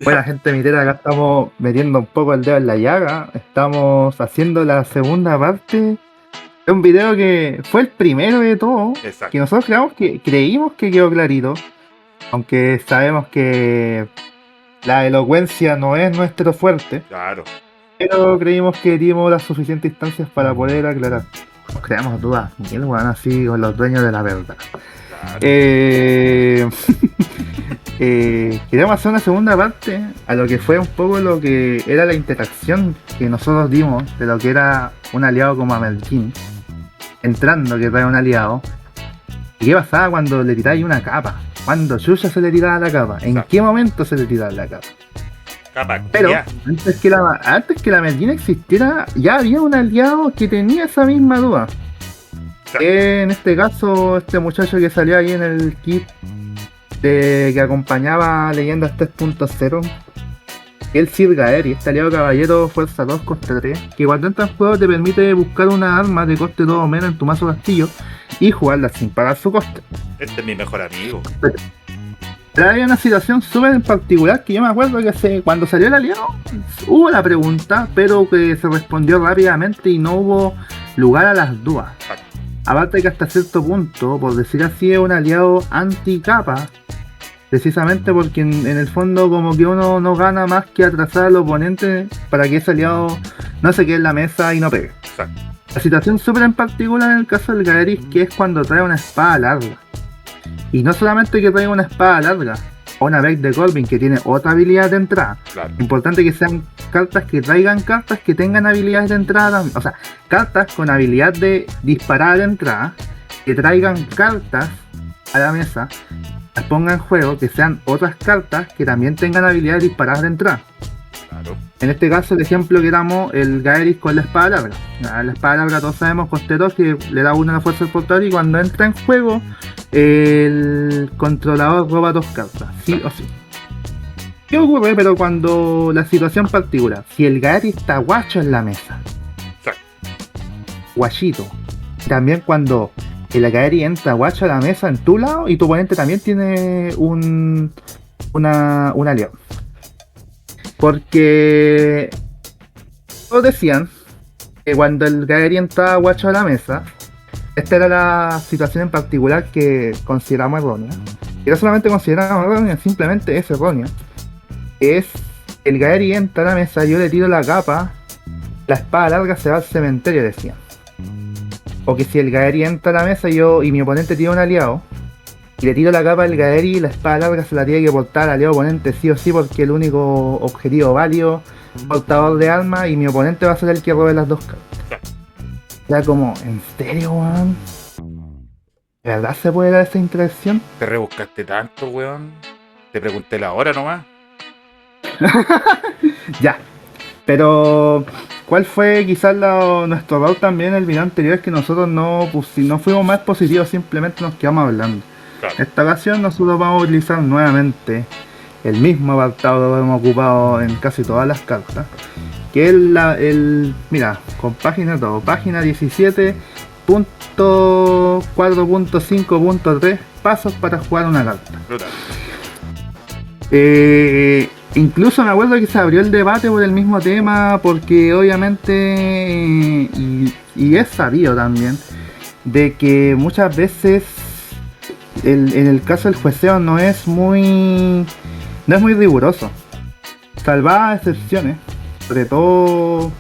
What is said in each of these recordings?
Bueno, gente mitera, acá estamos metiendo un poco el dedo en la llaga. Estamos haciendo la segunda parte de un video que fue el primero de todo, que Exacto. nosotros creímos que quedó clarito, aunque sabemos que la elocuencia no es nuestro fuerte, Claro. pero creímos que dimos las suficientes instancias para poder aclarar. Nos creamos dudas, Miguel, weón, así con los dueños de la verdad. Claro. Queríamos hacer una segunda parte a lo que fue un poco lo que era la interacción que nosotros dimos de lo que era un aliado como Amelkin, entrando que trae un aliado, y qué pasaba cuando le tiráis una capa, cuando Yuya se le tiraba la capa, en qué momento se le tiraba la capa. Capa, Pero ya. antes que la Amelkin existiera, ya había un aliado que tenía esa misma duda. Que en este caso, este muchacho que salió ahí en el kit que acompañaba a Leyendas 3.0, el Sir Gaeri, este aliado caballero fuerza 2 coste 3, que cuando entra en juego te permite buscar una arma de coste 2 o menos en tu mazo castillo y jugarla sin pagar su coste. Este es mi mejor amigo. Pero había una situación súper en particular que yo me acuerdo que cuando salió el aliado hubo la pregunta, pero que se respondió rápidamente y no hubo lugar a las dudas. Aparte que hasta cierto punto, por decir así, es un aliado anti-capa, precisamente porque en el fondo como que uno no gana más que atrasar al oponente para que ese aliado no se quede en la mesa y no pegue. Exacto. La situación súper en particular en el caso del Gaeris, que es cuando trae una espada larga. Y no solamente que traiga una espada larga, o una Beck de Corbin que tiene otra habilidad de entrada. Claro. Importante que sean cartas que traigan cartas que tengan habilidades de entrada, o sea, cartas con habilidad de disparar de entrada, que traigan cartas a la mesa, las pongan en juego, que sean otras cartas que también tengan habilidades disparadas de entrada. Claro. En este caso, el ejemplo que damos, el Gaeris con la espada larga. La espada larga todos sabemos, coste 2, que le da 1 a la fuerza del portador, y cuando entra en juego, el controlador roba 2 cartas, sí o sí. ¿Qué ocurre? Pero cuando la situación particular, si el Gaeris está guacho en la mesa, Exacto. guachito, también cuando el Gaeris entra guacho a la mesa en tu lado y tu oponente también tiene un aliado. Porque todos decían que cuando el Gaeris entraba guacho a la mesa, esta era la situación en particular que consideramos errónea. Y no solamente consideramos errónea, simplemente es errónea. Es el Gaeris entra a la mesa, yo le tiro la capa, la espada larga se va al cementerio, decían. O que si el Gaeris entra a la mesa y mi oponente tiene un aliado, y le tiro la capa al Gaeris, la espada larga se la tiene que portar al aliado oponente sí o sí, porque el único objetivo válido, portador de armas, y mi oponente va a ser el que robe las 2 cartas. Ya como, ¿en serio, weón? ¿De verdad se puede dar esa interacción? Te rebuscaste tanto, weón. Te pregunté la hora nomás. Ya. Pero, ¿cuál fue quizás nuestro error también en el video anterior? Es que nosotros no fuimos más positivos, simplemente nos quedamos hablando. Claro. En esta ocasión nosotros vamos a utilizar nuevamente el mismo apartado que hemos ocupado en casi todas las cartas, que es mira, con página 17.4.5.3 pasos para jugar una carta. Brutal. Incluso me acuerdo que se abrió el debate por el mismo tema, porque obviamente, y es sabido también, de que muchas veces en el caso del jueceo no es muy riguroso, salvadas excepciones, sobre todo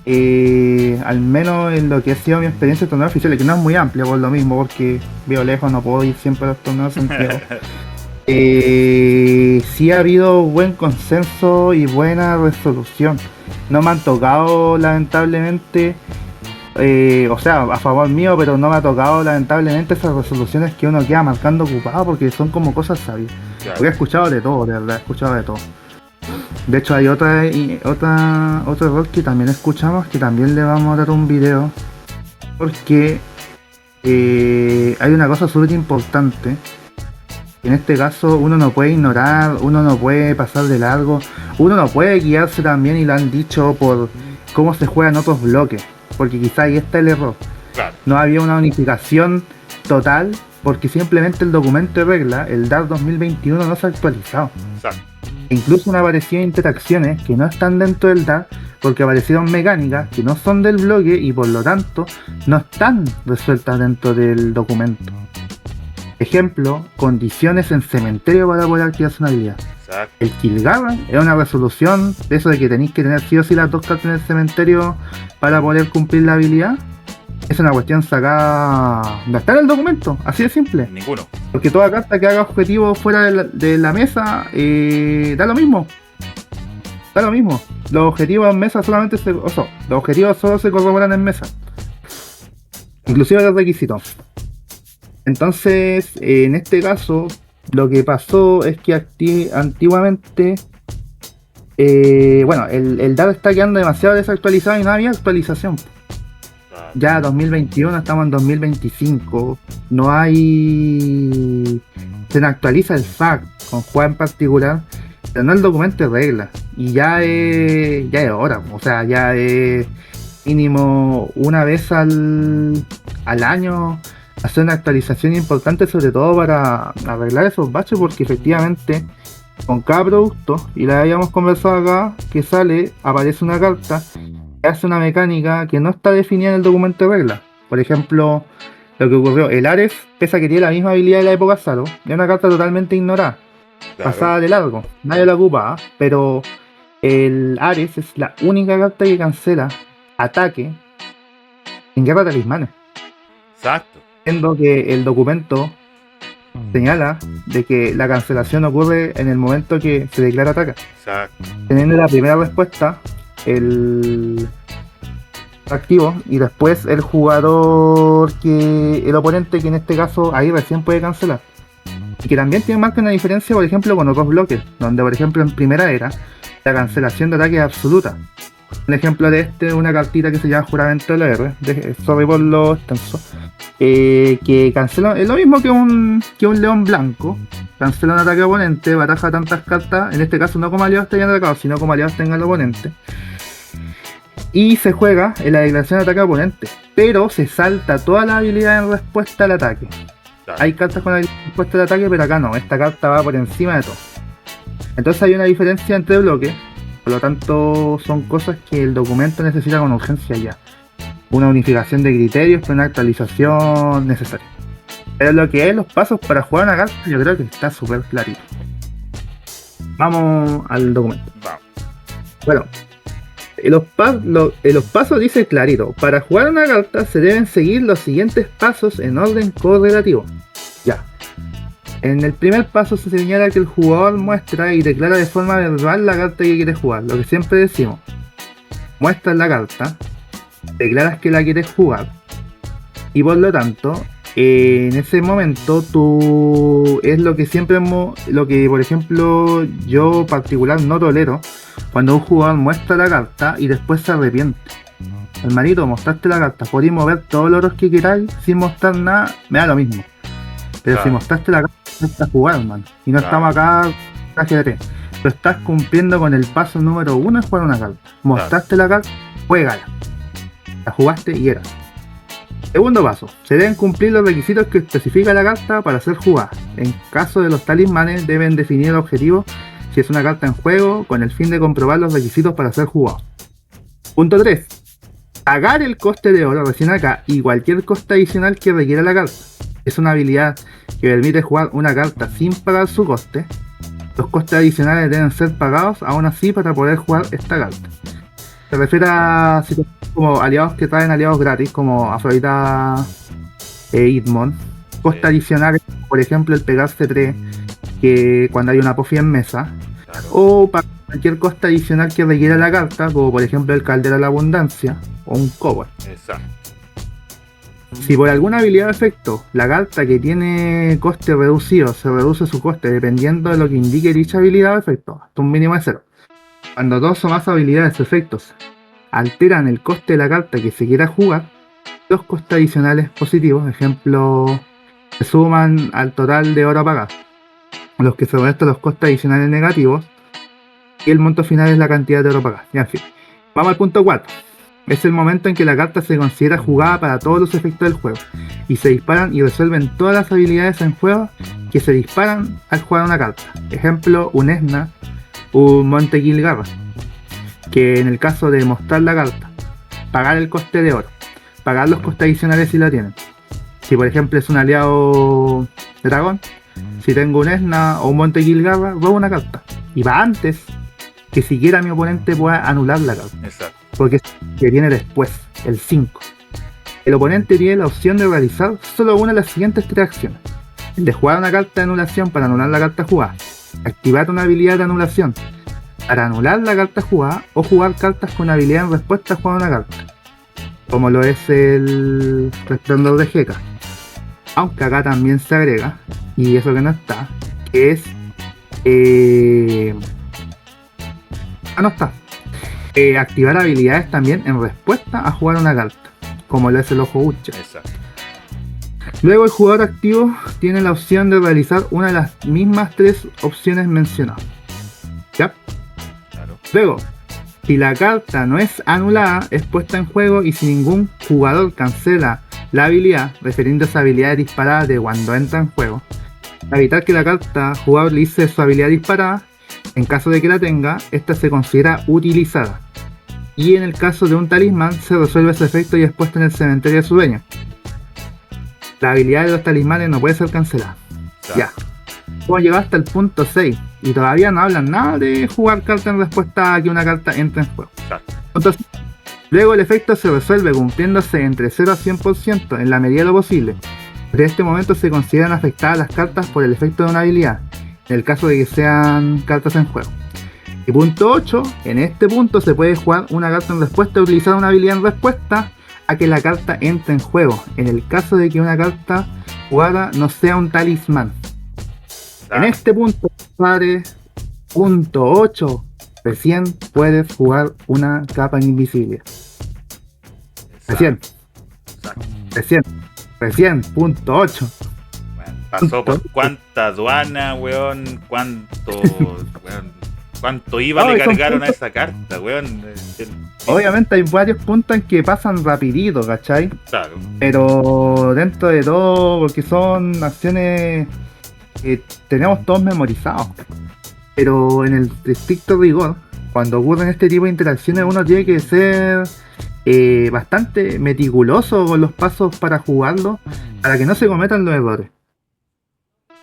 al menos en lo que ha sido mi experiencia de torneos oficiales, que no es muy amplia por lo mismo, porque vivo lejos, no puedo ir siempre a los torneos de Santiago. Sí ha habido buen consenso y buena resolución. No me han tocado lamentablemente, o sea, a favor mío, pero no me ha tocado lamentablemente esas resoluciones que uno queda marcando ocupado, porque son como cosas sabias. Claro. Porque he escuchado de todo, de verdad, he escuchado de todo. De hecho hay otro error que también escuchamos, que también le vamos a dar un video, porque hay una cosa súper importante. En este caso uno no puede ignorar, uno no puede pasar de largo, uno no puede guiarse también, y lo han dicho, por cómo se juegan otros bloques, porque quizá ahí está el error. Claro. No había una unificación total, porque simplemente el documento de regla, el DAR 2021, no se ha actualizado. Exacto. Incluso han aparecido interacciones que no están dentro del DAR porque aparecieron mecánicas que no son del bloque y por lo tanto no están resueltas dentro del documento. Ejemplo, condiciones en cementerio para poder activar su habilidad. Exacto. El Kilgarra es una resolución de eso de que tenéis que tener sí o sí las 2 cartas en el cementerio para poder cumplir la habilidad. Es una cuestión sacada, no está en el documento, así de simple. Ninguno. Porque toda carta que haga objetivo fuera de la mesa da lo mismo. Da lo mismo. Los objetivos en mesa solamente los objetivos solo se corroboran en mesa. Inclusive los requisitos. Entonces, en este caso, lo que pasó es que antiguamente, el DAO está quedando demasiado desactualizado y no había actualización. Ya 2021, estamos en 2025, no hay... Se nos actualiza el FAQ con juego en particular, pero no el documento de reglas. Y ya es hora, o sea, ya es mínimo una vez al año hacer una actualización importante, sobre todo para arreglar esos baches, porque efectivamente con cada producto, y la habíamos conversado acá, que sale, aparece una carta que hace una mecánica que no está definida en el documento de reglas. Por ejemplo, lo que ocurrió, el Ares, pese a que tiene la misma habilidad de la época Zaro, es una carta totalmente ignorada, Claro. pasada de largo, nadie la ocupa, pero el Ares es la única carta que cancela ataque en guerra de talismanes. Exacto. Siendo que el documento señala de que la cancelación ocurre en el momento que se declara ataque. Exacto. Teniendo la primera respuesta el activo y después el jugador el oponente, que en este caso ahí recién puede cancelar. Y que también tiene marca una diferencia, por ejemplo, con otros bloques, donde por ejemplo en primera era la cancelación de ataque es absoluta. Un ejemplo de una cartita que se llama Juramento de la R, sorry por lo extenso, que cancela, es lo mismo que un león blanco, cancela un ataque oponente, baraja tantas cartas, en este caso no como aliados tengan atacados, sino como aliados tengan al oponente, y se juega en la declaración de ataque oponente, pero se salta toda la habilidad en respuesta al ataque. Claro. Hay cartas con la respuesta al ataque, pero acá no, esta carta va por encima de todo. Entonces hay una diferencia entre bloques. Por lo tanto, son cosas que el documento necesita con urgencia ya. Una unificación de criterios, pero una actualización necesaria. Pero lo que es los pasos para jugar una carta, yo creo que está súper clarito. Vamos al documento. Vamos. Bueno, los pasos dice clarito. Para jugar una carta se deben seguir los siguientes pasos en orden correlativo. Ya. En el primer paso se señala que el jugador muestra y declara de forma verbal la carta que quiere jugar, lo que siempre decimos. Muestras la carta, declaras que la quieres jugar, y por lo tanto, en ese momento tú es lo que siempre, lo que por ejemplo yo particular no tolero, cuando un jugador muestra la carta y después se arrepiente. Hermanito, mostraste la carta, podéis mover todos los oros que queráis sin mostrar nada, me da lo mismo. Pero Claro. si mostraste la carta, no estás jugando, hermano. Y no Claro. estamos acá ajedrez. Tú estás cumpliendo con el paso número 1 de jugar una carta. Mostraste la carta, juégala. La jugaste y era. Segundo paso, se deben cumplir los requisitos que especifica la carta para ser jugada. En caso de los talismanes, deben definir el objetivo si es una carta en juego con el fin de comprobar los requisitos para ser jugado. Punto 3. Pagar el coste de oro recién acá y cualquier coste adicional que requiera la carta. Es una habilidad que permite jugar una carta sin pagar su coste. Los costes adicionales deben ser pagados aún así para poder jugar esta carta. Se refiere a situaciones como aliados que traen aliados gratis, como Afrodita e Hitmon. Costes adicionales, por ejemplo el pegarse 3, que cuando hay una pofia en mesa. Claro. O para cualquier coste adicional que requiera la carta, como por ejemplo el Caldera de la Abundancia o un cover. Exacto. Si por alguna habilidad o efecto la carta que tiene coste reducido se reduce su coste dependiendo de lo que indique dicha habilidad o efecto, hasta un mínimo de 0. Cuando dos o más habilidades o efectos alteran el coste de la carta que se quiera jugar, los costes adicionales positivos, ejemplo, se suman al total de oro a pagar, los que se restan los costes adicionales negativos, y el monto final es la cantidad de oro a pagar. Ya, en fin. Vamos al punto 4. Es el momento en que la carta se considera jugada para todos los efectos del juego y se disparan y resuelven todas las habilidades en juego que se disparan al jugar una carta. Ejemplo, un Esna un Monte Gilgarra, que en el caso de mostrar la carta, pagar el coste de oro, pagar los costes adicionales si lo tienen. Si por ejemplo es un aliado dragón, si tengo un Esna o un Monte Gilgarra, robo una carta. Y va antes que siquiera mi oponente pueda anular la carta. Exacto. Porque es que viene después, el 5. El oponente tiene la opción de realizar solo una de las siguientes 3 acciones. El de jugar una carta de anulación para anular la carta jugada, activar una habilidad de anulación para anular la carta jugada, o jugar cartas con habilidad en respuesta a jugar una carta, como lo es el Resplandor de Heka. Aunque acá también se agrega, y eso que no está, que es... no está. Activar habilidades también en respuesta a jugar una carta, como lo es el Ojo Ucha. Exacto. Luego el jugador activo tiene la opción de realizar una de las mismas 3 opciones mencionadas. ¿Ya? Claro. Luego, si la carta no es anulada, es puesta en juego, y si ningún jugador cancela la habilidad, refiriéndose a habilidades disparadas de cuando entra en juego, para evitar que la carta jugador utilice su habilidad disparada, en caso de que la tenga, esta se considera utilizada. Y en el caso de un talismán, se resuelve ese efecto y es puesta en el cementerio de su dueño. La habilidad de los talismanes no puede ser cancelada. Ya. Hemos llegado hasta el punto 6 y todavía no hablan nada de jugar carta en respuesta a que una carta entre en juego. Entonces, luego el efecto se resuelve cumpliéndose entre 0 a 100% en la medida de lo posible. Desde este momento se consideran afectadas las cartas por el efecto de una habilidad, en el caso de que sean cartas en juego. Y punto 8, en este punto se puede jugar una carta en respuesta y utilizar una habilidad en respuesta a que la carta entre en juego, en el caso de que una carta jugada no sea un talismán. En este punto, padre, punto 8, recién puedes jugar una capa invisible. Recién, punto 8. Bueno, pasó por cuánta aduana, weón, cuánto IVA le cargaron a esa carta, weón. Obviamente hay varios puntos en que pasan rapidito, ¿cachai? Claro. Pero dentro de todo, porque son acciones que tenemos todos memorizados. Pero en el estricto rigor, cuando ocurren este tipo de interacciones, uno tiene que ser bastante meticuloso con los pasos para jugarlo, para que no se cometan los errores.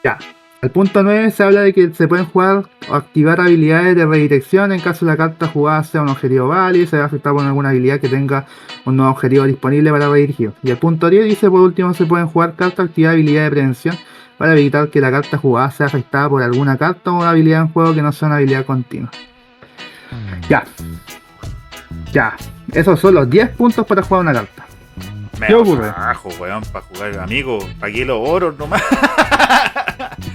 Ya. Al punto 9 se habla de que se pueden jugar o activar habilidades de redirección en caso la carta jugada sea un objetivo válido y se vea afectado por alguna habilidad que tenga un nuevo objetivo disponible para redirigir. Y el punto 10 dice, por último, se pueden jugar cartas activar habilidades de prevención para evitar que la carta jugada sea afectada por alguna carta o una habilidad en juego que no sea una habilidad continua. Ya. Esos son los 10 puntos para jugar una carta. Me ¿Qué ocurre? bajo, weón, para jugar, amigo. Pagué los oros nomás.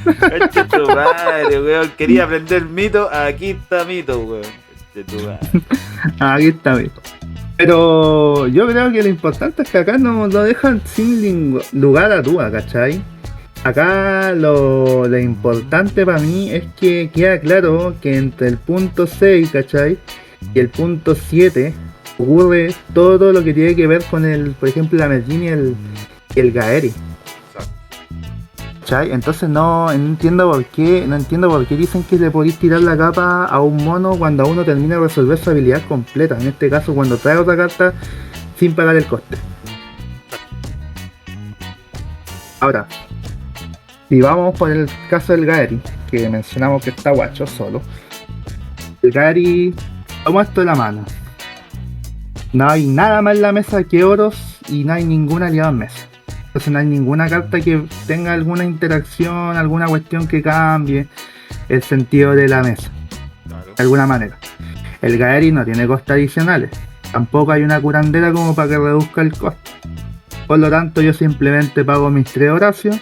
Este tu madre, weón. Quería aprender mito. Aquí está mito, weón. Este tu madre. Aquí está bien. Pero yo creo que lo importante es que acá no lo dejan sin lugar a duda, ¿cachai? Acá lo importante para mí es que queda claro que entre el punto 6, ¿cachai? Y el punto 7 ocurre todo lo que tiene que ver con el, por ejemplo, la Mergini y el Gaeri. ¿Cachai? Entonces no entiendo por qué dicen que le podéis tirar la capa a un mono cuando uno termina de resolver su habilidad completa. En este caso, cuando trae otra carta sin pagar el coste. Ahora, si vamos por el caso del Gaeri, que mencionamos que está guacho solo. El Gaeri, tomo esto de la mano. No hay nada más en la mesa que oros y no hay ningún aliado en mesa. Entonces no hay ninguna carta que tenga alguna interacción, alguna cuestión que cambie el sentido de la mesa. Claro. De alguna manera. El Gaeri no tiene costes adicionales. Tampoco hay una curandera como para que reduzca el coste. Por lo tanto yo simplemente pago mis 3 Horacios.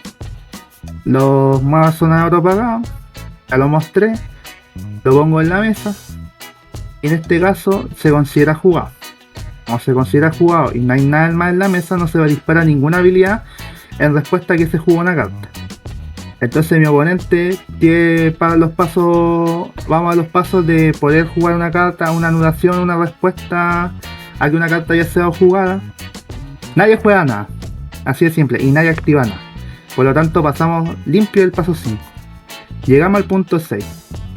Los más zona de oro pagados. Ya lo mostré. Lo pongo en la mesa. Y en este caso se considera jugado. Como se considera jugado y no hay nada más en la mesa, no se va a disparar ninguna habilidad en respuesta a que se jugó una carta. Entonces mi oponente tiene para los pasos, vamos a los pasos de poder jugar una carta, una anulación, una respuesta a que una carta ya sea jugada. Nadie juega nada, así de simple, y nadie activa nada. Por lo tanto pasamos limpio el paso 5. Llegamos al punto 6.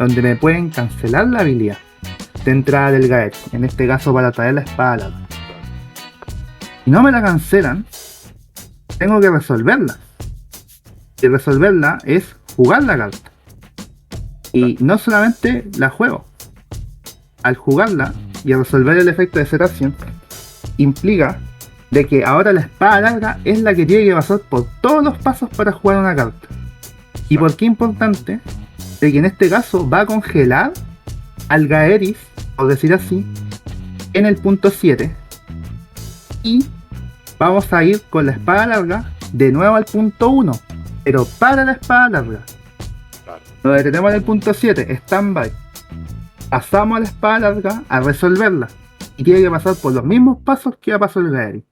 donde me pueden cancelar la habilidad de entrada del Gaer, en este caso para traer la espada larga. Si no me la cancelan, tengo que resolverla. Y resolverla es jugar la carta. Y no solamente la juego. Al jugarla y resolver el efecto de ser acción, implica de que ahora la espada larga es la que tiene que pasar por todos los pasos para jugar una carta. ¿Y por qué importante? De que en este caso va a congelar al Gaeris, por decir así, en el punto 7. Y vamos a ir con la espada larga de nuevo al punto 1. Pero para la espada larga. Lo detenemos en el punto 7, stand-by. Pasamos a la espada larga a resolverla. Y tiene que pasar por los mismos pasos que ha pasado el Gaeris.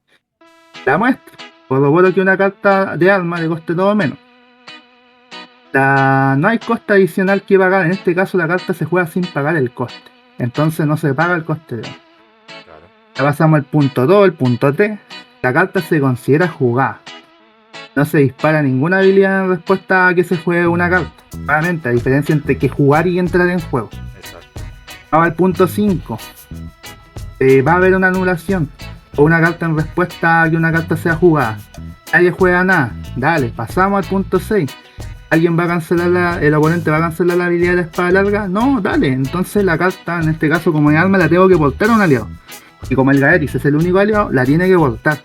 La muestra. Corroboro que una carta de arma le coste todo menos. No hay coste adicional que pagar. En este caso la carta se juega sin pagar el coste. Entonces no se paga el coste de arma. Ya pasamos al punto 2, el punto 3. La carta se considera jugada. No se dispara ninguna habilidad en respuesta a que se juegue una carta. Obviamente, a diferencia entre que jugar y entrar en juego. Exacto. Vamos al punto 5. Va a haber una anulación o una carta en respuesta a que una carta sea jugada. Nadie juega nada. Dale, pasamos al punto 6. ¿Alguien va a cancelar el oponente va a cancelar la habilidad de la espada larga? No, dale. Entonces la carta, en este caso como en arma, la tengo que portar a un aliado. Y como el Gaeris es el único aliado, la tiene que portar.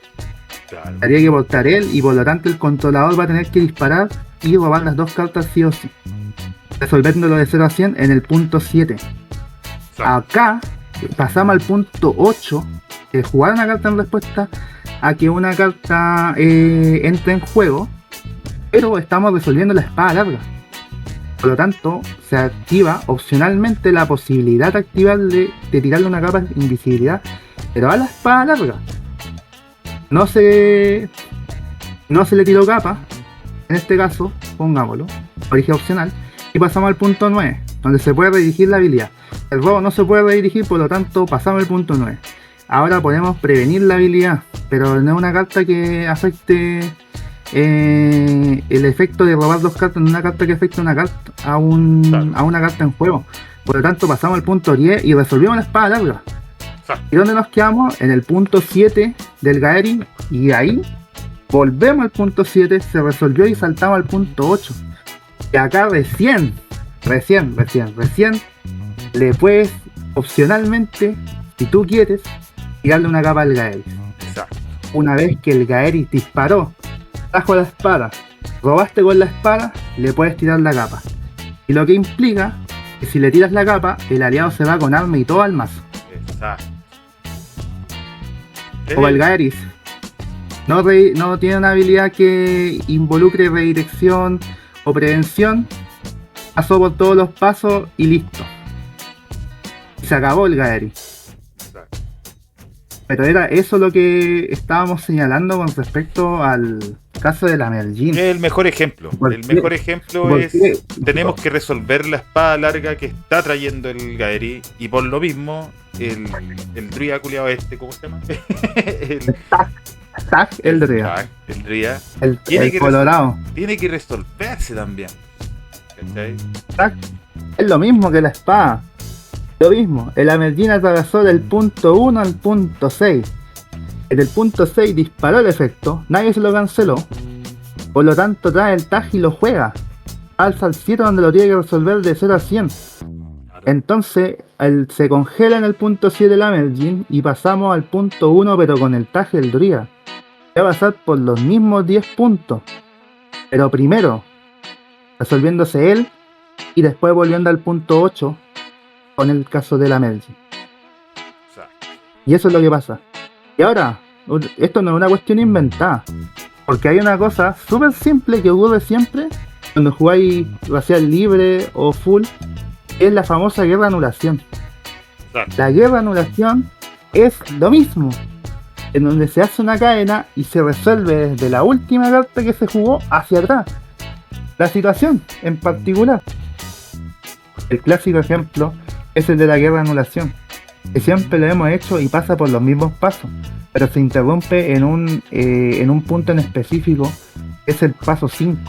Claro. La tiene que portar él y por lo tanto el controlador va a tener que disparar y robar las dos cartas sí o sí. Resolviéndolo de 0 a 100 en el punto 7. Acá pasamos al punto 8, de jugar una carta en respuesta a que una carta entre en juego, pero estamos resolviendo la espada larga. Por lo tanto, se activa opcionalmente la posibilidad de activarle, de tirarle una capa de invisibilidad, pero a la espada larga. No se le tiró capa, en este caso, pongámoslo, origen opcional, y pasamos al punto 9, donde se puede redirigir la habilidad. El robo no se puede redirigir, por lo tanto pasamos al punto 9. Ahora podemos prevenir la habilidad, pero no es una carta que afecte el efecto de robar dos cartas, en una carta que afecta una carta a una carta en juego. Por lo tanto pasamos al punto 10 y resolvimos la espada larga. ¿Y dónde nos quedamos? En el punto 7 del Gaeris, y ahí volvemos al punto 7, se resolvió y saltamos al punto 8. Y acá recién le puedes opcionalmente, si tú quieres, tirarle una capa al Gaeris. Exacto. Una vez que el Gaeris disparó, trajo la espada, robaste con la espada, le puedes tirar la capa. Y lo que implica que si le tiras la capa, el aliado se va con arma y todo al mazo. Exacto. Como el Gaeris no tiene una habilidad que involucre redirección o prevención, pasó por todos los pasos y listo. Y se acabó el Gaeris. Exacto. Pero era eso lo que estábamos señalando con respecto al caso de la Mergin. El mejor ejemplo. El mejor ejemplo es tenemos que resolver la espada larga que está trayendo el Gaeris, y por lo mismo el Dría culiao ¿cómo se llama? el Dría. El Dría. El Colorado. Tiene que resolverse también. ¿Cachai? Es lo mismo que la espada. Lo mismo. El Amergin atravesó del punto 1 al punto 6. En el punto 6 disparó el efecto, nadie se lo canceló, por lo tanto trae el tag y lo juega, alza al 7 donde lo tiene que resolver de 0 a 100. Entonces se congela en el punto 7 el Amergin y pasamos al punto 1 pero con el tag del Druida. Va a pasar por los mismos 10 puntos, pero primero resolviéndose él y después volviendo al punto 8 con el caso del Amergin. Y eso es lo que pasa. Y ahora, esto no es una cuestión inventada, porque hay una cosa súper simple que ocurre siempre cuando jugáis racial libre o full, es la famosa guerra de anulación. La guerra de anulación es lo mismo, en donde se hace una cadena y se resuelve desde la última carta que se jugó hacia atrás. La situación en particular. El clásico ejemplo es el de la guerra de anulación, que siempre lo hemos hecho y pasa por los mismos pasos, pero se interrumpe en un punto en específico, es el paso 5.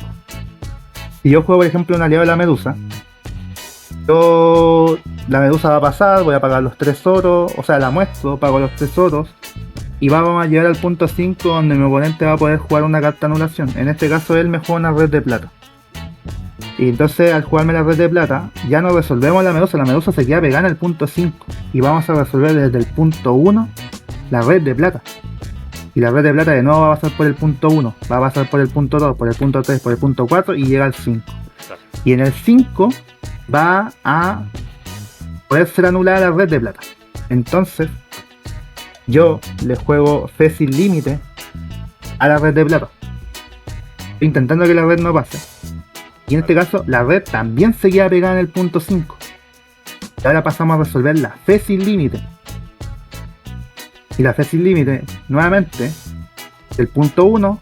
Si yo juego por ejemplo un aliado de la Medusa, La medusa va a pasar, voy a pagar los 3 oros, o sea, la muestro, pago los 3 oros, y vamos a llegar al punto 5 donde mi oponente va a poder jugar una carta anulación. En este caso él me juega una red de plata. Y entonces al jugarme la red de plata, ya no resolvemos la medusa se queda pegada en el punto 5. Y vamos a resolver desde el punto 1 la red de plata. Y la red de plata de nuevo va a pasar por el punto 1, va a pasar por el punto 2, por el punto 3, por el punto 4 y llega al 5. Y en el 5 va a poder ser anulada la red de plata. Entonces yo le juego fe sin límite a la red de plata, intentando que la red no pase. Y en este caso la red también se queda pegada en el punto 5. Y ahora pasamos a resolver la fe sin límite. Y la fe sin límite, nuevamente, del punto 1,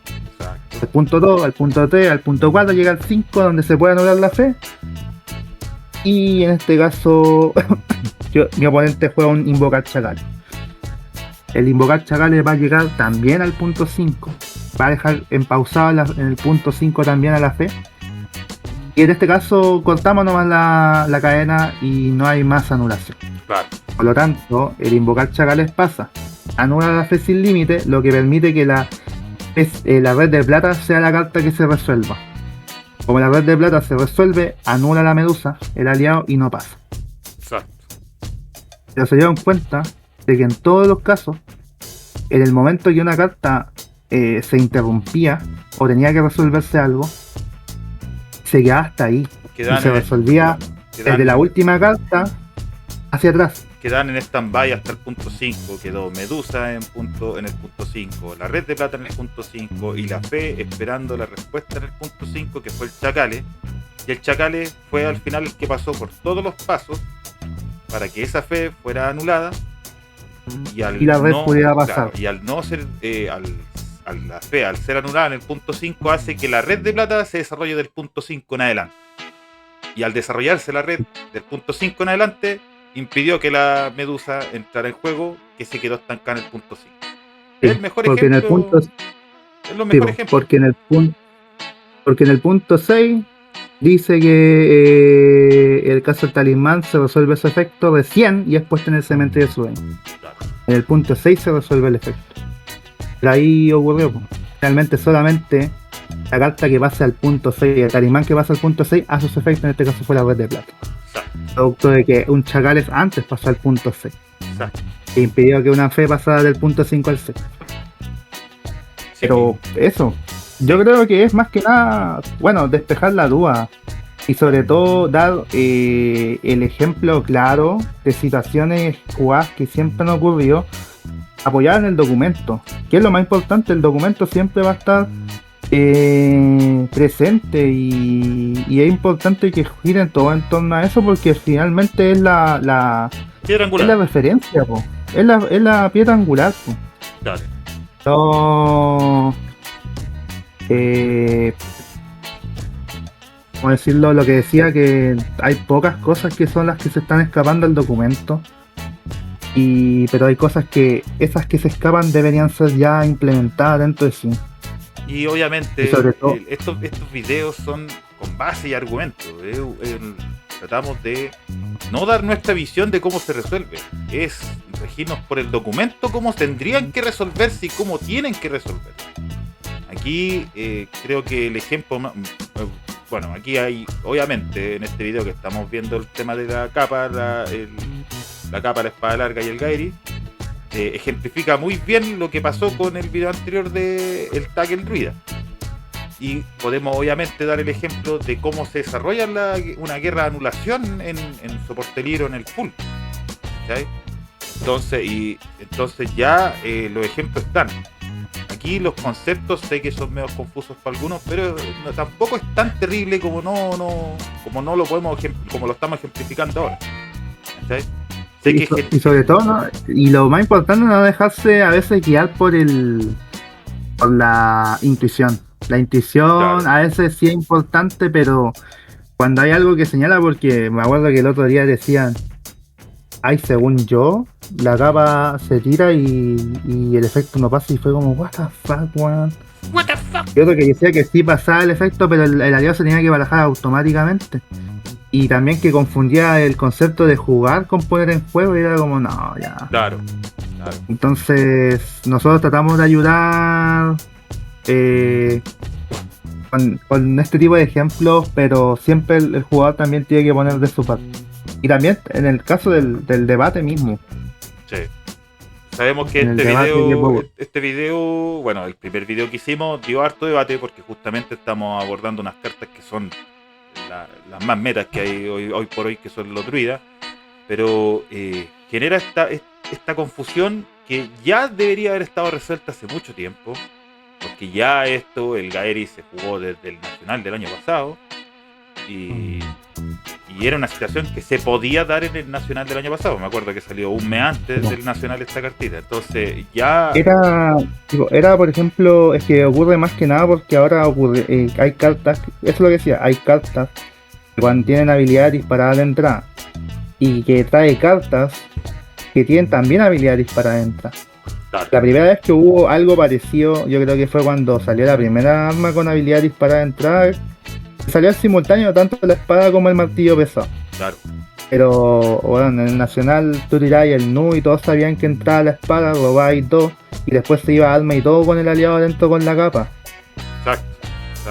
al punto 2, al punto 3, al punto 4, llega al 5, donde se puede anular la fe. Y en este caso, mi oponente juega un invocar chacales. El invocar chacales va a llegar también al punto 5. Va a dejar empausada en el punto 5 también a la fe. Y en este caso cortamos nomás la cadena y no hay más anulación. Claro. Por lo tanto, el invocar chacales pasa, anula la fe sin límite, lo que permite que la red de plata sea la carta que se resuelva. Como la red de plata se resuelve, anula la medusa, el aliado, y no pasa. Exacto. Pero se dieron cuenta de que en todos los casos, en el momento que una carta se interrumpía o tenía que resolverse algo, se quedaba hasta ahí. Y se resolvía desde la última carta hacia atrás. Quedan en stand-by hasta el punto 5. Quedó Medusa en el punto 5, la red de plata en el punto 5 y la fe esperando la respuesta en el punto 5, que fue el Chacale. Y el Chacale fue al final el que pasó por todos los pasos para que esa fe fuera anulada y la red pudiera pasar. Claro, y al no ser la fe, al ser anulada en el punto 5, hace que la red de plata se desarrolle del punto 5 en adelante. Y al desarrollarse la red del punto 5 en adelante, impidió que la medusa entrara en juego, que se quedó estancada en el punto 5. Sí, es el mejor ejemplo. Es lo mejor ejemplo. Porque en el punto 6 dice que el caso del talismán se resuelve ese efecto recién y es puesto en el cementerio de sueño. Claro. En el punto 6 se resuelve el efecto. Pero ahí ocurrió, realmente solamente la carta que pasa al punto 6, el talismán que pasa al punto 6 hace su efecto, en este caso fue la red de plata. Producto de que un Chacales antes pasó al punto 6. E impidió que una fe pasara del punto 5 al 6. Pero eso, yo creo que es más que nada, bueno, despejar la duda. Y sobre todo dar el ejemplo claro de situaciones jugadas que siempre han ocurrido, apoyar en el documento, que es lo más importante. El documento siempre va a estar presente y es importante que giren todo en torno a eso, porque finalmente es la piedra angular, es la referencia, po. Es la piedra angular, po. Dale. No, como decirlo, lo que decía, que hay pocas cosas que son las que se están escapando del documento, pero hay cosas que esas que se escapan deberían ser ya implementadas dentro de sí. Y obviamente estos videos son con base y argumentos. Tratamos de no dar nuestra visión de cómo se resuelve, es regirnos por el documento, cómo tendrían que resolverse y cómo tienen que resolverse. Aquí creo que el ejemplo, bueno, aquí hay, obviamente, en este video que estamos viendo el tema de la capa, la capa, la espada larga y el Gaeri, ejemplifica muy bien lo que pasó con el video anterior de el tag el druida. Y podemos obviamente dar el ejemplo de cómo se desarrolla una guerra de anulación en soporte libro en el full, ¿sabes? Entonces ya los ejemplos están. Aquí los conceptos sé que son medio confusos para algunos, pero tampoco es tan terrible como no lo podemos, como lo estamos ejemplificando ahora, ¿sabes? Y sobre todo, ¿no? Y lo más importante, no dejarse a veces guiar por la intuición. La intuición, claro, a veces sí es importante, pero cuando hay algo que señala, porque me acuerdo que el otro día decían, según yo, la capa se tira y el efecto no pasa, y fue como, what the fuck, man. What the fuck. Y otro que decía que sí pasaba el efecto, pero el aliado se tenía que barajar automáticamente. Y también que confundía el concepto de jugar con poner en juego y era como, no, ya. Claro, claro. Entonces, nosotros tratamos de ayudar eh, con este tipo de ejemplos, pero siempre el jugador también tiene que poner de su parte. Y también en el caso del debate mismo. Sí. Sabemos que este video, bueno, el primer video que hicimos dio harto debate porque justamente estamos abordando unas cartas que son las más metas que hay hoy por hoy, que son los druidas, pero genera esta confusión que ya debería haber estado resuelta hace mucho tiempo, porque ya el Gaeri se jugó desde el Nacional del año pasado y era una situación que se podía dar en el Nacional del año pasado. Me acuerdo que salió un mes antes del Nacional esta cartita. Entonces ya... Era, por ejemplo, es que ocurre más que nada porque ahora hay cartas, eso es lo que decía, hay cartas que cuando tienen habilidad disparada de entrada y que trae cartas que tienen también habilidad disparada de entrada. Claro. La primera vez que hubo algo parecido, yo creo que fue cuando salió la primera arma con habilidad disparada de entrada. Salió al simultáneo tanto la espada como el martillo pesado. Claro. Pero bueno, en el Nacional tú tirabas el nu y todos sabían que entraba la espada, robabas y todo, y después se iba alma y todo con el aliado adentro con la capa. Exacto.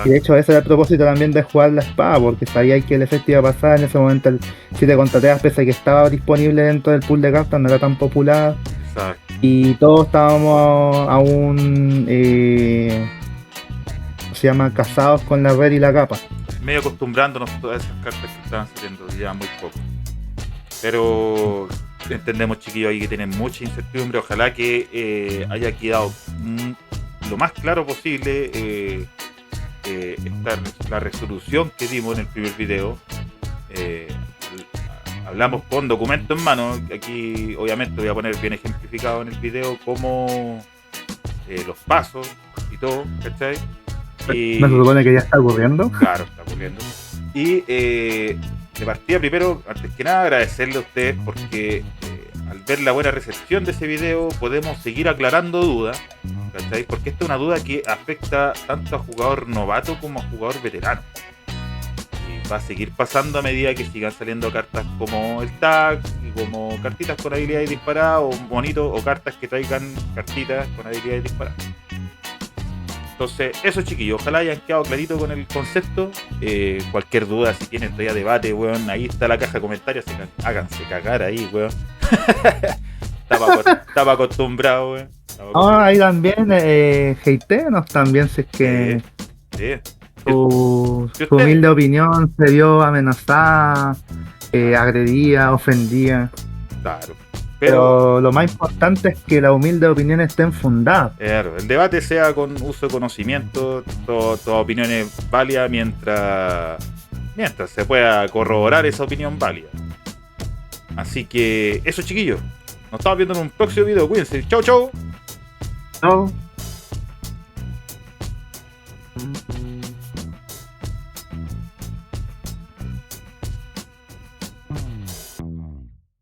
Y de hecho ese era el propósito también de jugar la espada, porque sabíais que el efecto iba a pasar en ese momento. El 7 contra 3, pese a que estaba disponible dentro del pool de cartas, no era tan popular. Exacto. Y todos estábamos aún se llama casados con la red y la capa. Medio acostumbrándonos a todas esas cartas que estaban saliendo ya muy poco. Pero entendemos, chiquillos, ahí que tienen mucha incertidumbre. Ojalá que haya quedado lo más claro posible la resolución que dimos en el primer video. Hablamos con documento en mano. Aquí obviamente voy a poner bien ejemplificado en el video como los pasos y todo, ¿cachai? ¿No se supone que ya está ocurriendo? Claro, está ocurriendo. Y de partida, primero, antes que nada, agradecerle a ustedes porque al ver la buena recepción de ese video podemos seguir aclarando dudas, ¿cachai? Porque esta es una duda que afecta tanto a jugador novato como a jugador veterano. Y va a seguir pasando a medida que sigan saliendo cartas como el tag, y como cartitas con habilidades disparadas, o bonitos, o cartas que traigan cartitas con habilidades disparadas. Entonces, eso, chiquillos, ojalá hayan quedado clarito con el concepto. Cualquier duda, si tienen todavía debate, weón, ahí está la caja de comentarios, háganse cagar ahí, weón. Estaba acostumbrado, weón. Ahí también, hateanos también, si es que su humilde opinión se vio amenazada, agredida, ofendida. Claro. Pero lo más importante es que la humilde opinión estén fundadas. Claro, el debate sea con uso de conocimiento, toda opinión es válida mientras se pueda corroborar esa opinión válida. Así que eso, chiquillos. Nos estamos viendo en un próximo video. Cuídense. Chau, chau. Chau.